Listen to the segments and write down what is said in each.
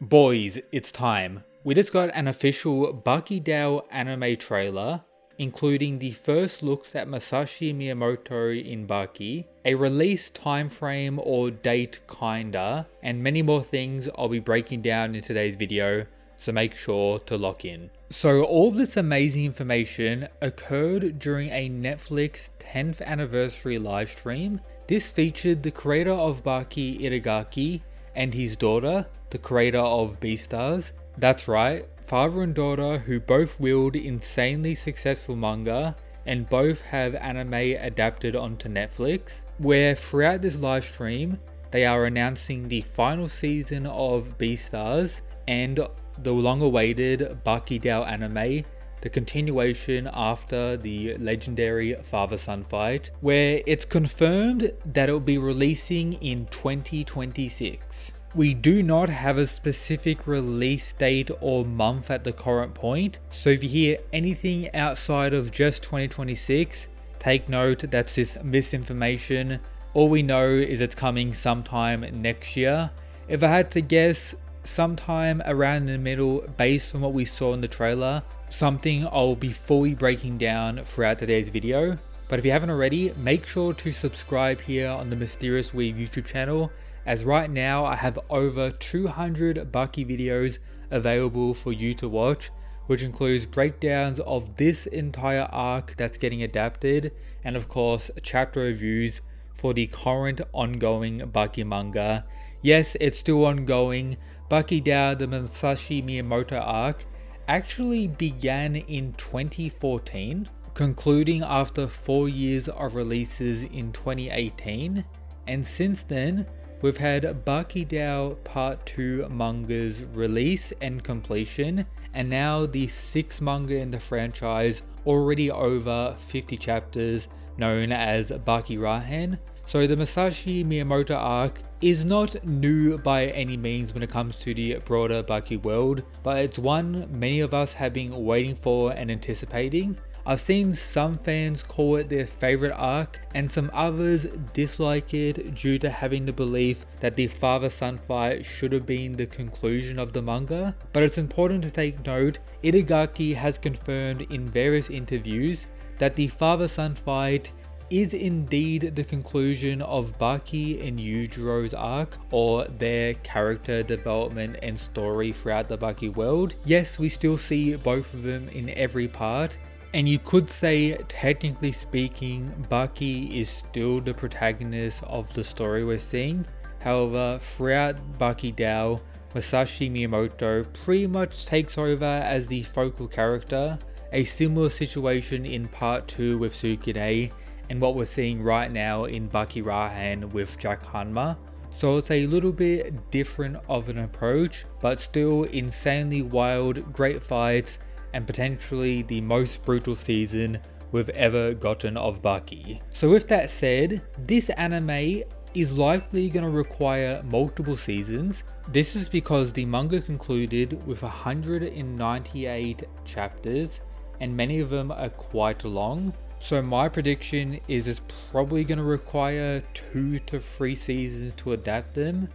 Boys, it's time. We just got an official Baki Dao anime trailer, including the first looks at Masashi Miyamoto in Baki, a release timeframe or date kinda, and many more things I'll be breaking down in today's video, so make sure to lock in. So all of this amazing information occurred during a Netflix 10th anniversary livestream. This featured the creator of Baki Itagaki and his daughter, the creator of Beastars. That's right, father and daughter who both wield insanely successful manga and both have anime adapted onto Netflix, where throughout this live stream they are announcing the final season of Beastars and the long-awaited Baki Dao anime, the continuation after the legendary father-son fight, where it's confirmed that it will be releasing in 2026. We do not have a specific release date or month at the current point, so if you hear anything outside of just 2026, take note that's just misinformation. All we know is it's coming sometime next year. If I had to guess, sometime around the middle based on what we saw in the trailer, something I'll be fully breaking down throughout today's video. But if you haven't already, make sure to subscribe here on the Mysterious Weeb YouTube channel, as right now I have over 200 Baki videos available for you to watch, which includes breakdowns of this entire arc that's getting adapted, and of course chapter reviews for the current ongoing Baki manga. Yes, it's still ongoing. Baki Dao, the Masashi Miyamoto arc, actually began in 2014, concluding after 4 years of releases in 2018, and since then we've had Baki Dao Part 2 manga's release and completion, and now the 6th manga in the franchise, already over 50 chapters, known as Baki Rahen. So the Masashi Miyamoto arc is not new by any means when it comes to the broader Baki world, but it's one many of us have been waiting for and anticipating. I've seen some fans call it their favorite arc, and some others dislike it due to having the belief that the father-son fight should have been the conclusion of the manga. But it's important to take note, Itagaki has confirmed in various interviews that the father-son fight is indeed the conclusion of Baki and Yujiro's arc, or their character development and story throughout the Baki world. Yes, we still see both of them in every part, and you could say, technically speaking, Baki is still the protagonist of the story we're seeing. However, throughout Baki Dao, Masashi Miyamoto pretty much takes over as the focal character, a similar situation in Part 2 with Sukune, and what we're seeing right now in Baki Rahen with Jack Hanma. So it's a little bit different of an approach, but still insanely wild, great fights, and potentially the most brutal season we've ever gotten of Baki. So with that said, this anime is likely going to require multiple seasons. This is because the manga concluded with 198 chapters, and many of them are quite long. So my prediction is it's probably going to require 2 to 3 seasons to adapt them,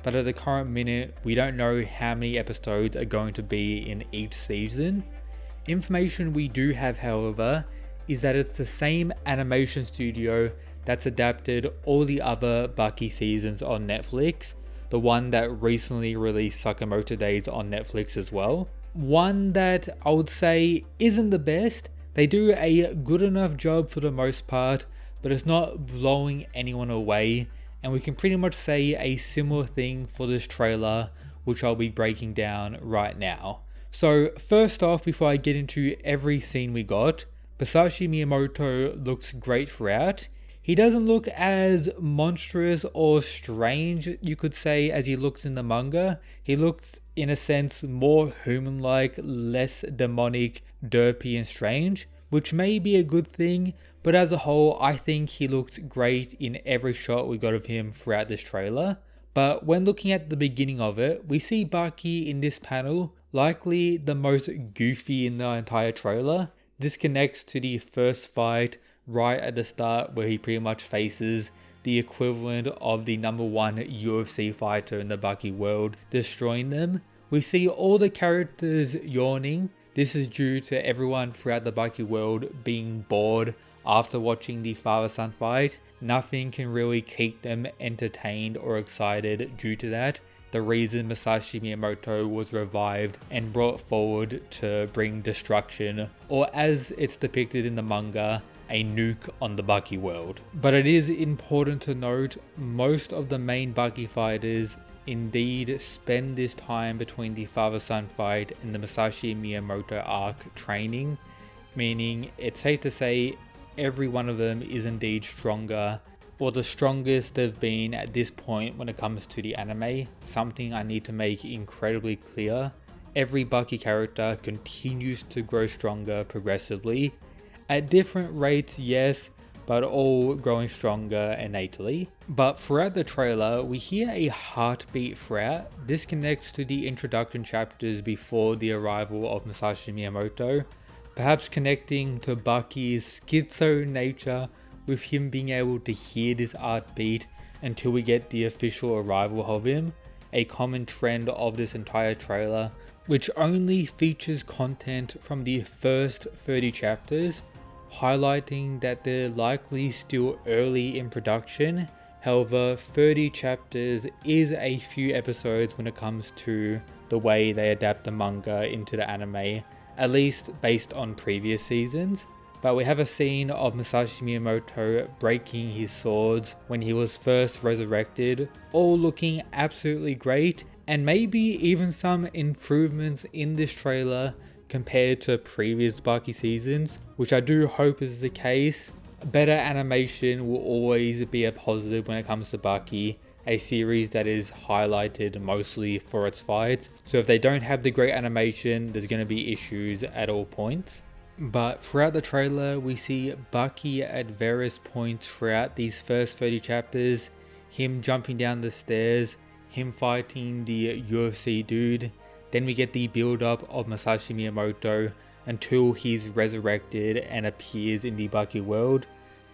but at the current minute we don't know how many episodes are going to be in each season. Information we do have, however, is that it's the same animation studio that's adapted all the other Baki seasons on Netflix, the one that recently released Sakamoto Days on Netflix as well. One that I would say isn't the best. They do a good enough job for the most part, but it's not blowing anyone away, and we can pretty much say a similar thing for this trailer, which I'll be breaking down right now. So first off, before I get into every scene we got, Masashi Miyamoto looks great throughout. He doesn't look as monstrous or strange, you could say, as he looks in the manga. He looks, in a sense, more human-like, less demonic, derpy and strange, which may be a good thing, but as a whole, I think he looks great in every shot we got of him throughout this trailer. But when looking at the beginning of it, we see Baki in this panel, likely the most goofy in the entire trailer. This connects to the first fight right at the start, where he pretty much faces the equivalent of the #1 UFC fighter in the Baki world, destroying them. We see all the characters yawning. This is due to everyone throughout the Baki world being bored after watching the father-son fight. Nothing can really keep them entertained or excited due to that. The reason Masashi Miyamoto was revived and brought forward to bring destruction, or as it's depicted in the manga, a nuke on the Baki world. But it is important to note, most of the main Baki fighters indeed spend this time between the father-son fight and the Masashi Miyamoto arc training, meaning it's safe to say every one of them is indeed stronger, or the strongest they've been at this point when it comes to the anime. Something I need to make incredibly clear: every Baki character continues to grow stronger progressively, at different rates, yes, but all growing stronger innately. But throughout the trailer, we hear a heartbeat throughout. This connects to the introduction chapters before the arrival of Masashi Miyamoto, perhaps connecting to Baki's schizo nature, with him being able to hear this heartbeat until we get the official arrival of him, a common trend of this entire trailer, which only features content from the first 30 chapters, highlighting that they're likely still early in production. However, 30 chapters is a few episodes when it comes to the way they adapt the manga into the anime, at least based on previous seasons. But we have a scene of Masashi Miyamoto breaking his swords when he was first resurrected, all looking absolutely great, and maybe even some improvements in this trailer compared to previous Baki seasons, which I do hope is the case. Better animation will always be a positive when it comes to Baki, a series that is highlighted mostly for its fights. So if they don't have the great animation, there's going to be issues at all points. But throughout the trailer, we see Baki at various points throughout these first 30 chapters, him jumping down the stairs, him fighting the UFC dude. Then we get the build up of Masashi Miyamoto until he's resurrected and appears in the Baki world,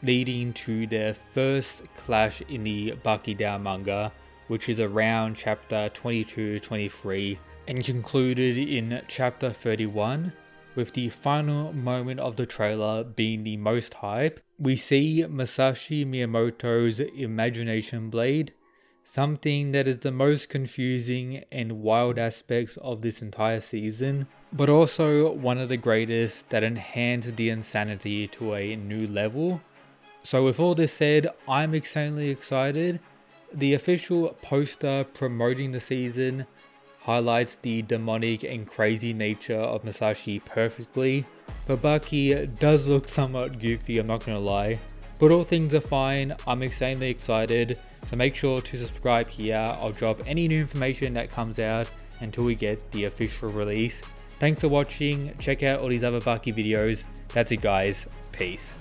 leading to their first clash in the Baki Down manga, which is around chapter 22-23 and concluded in chapter 31. With the final moment of the trailer being the most hype. We see Masashi Miyamoto's Imagination Blade, something that is the most confusing and wild aspects of this entire season, but also one of the greatest that enhanced the insanity to a new level. So with all this said, I'm extremely excited. The official poster promoting the season highlights the demonic and crazy nature of Masashi perfectly, but Baki does look somewhat goofy, I'm not gonna lie. But all things are fine, I'm extremely excited, so make sure to subscribe here. I'll drop any new information that comes out until we get the official release. Thanks for watching, check out all these other Baki videos. That's it guys, peace.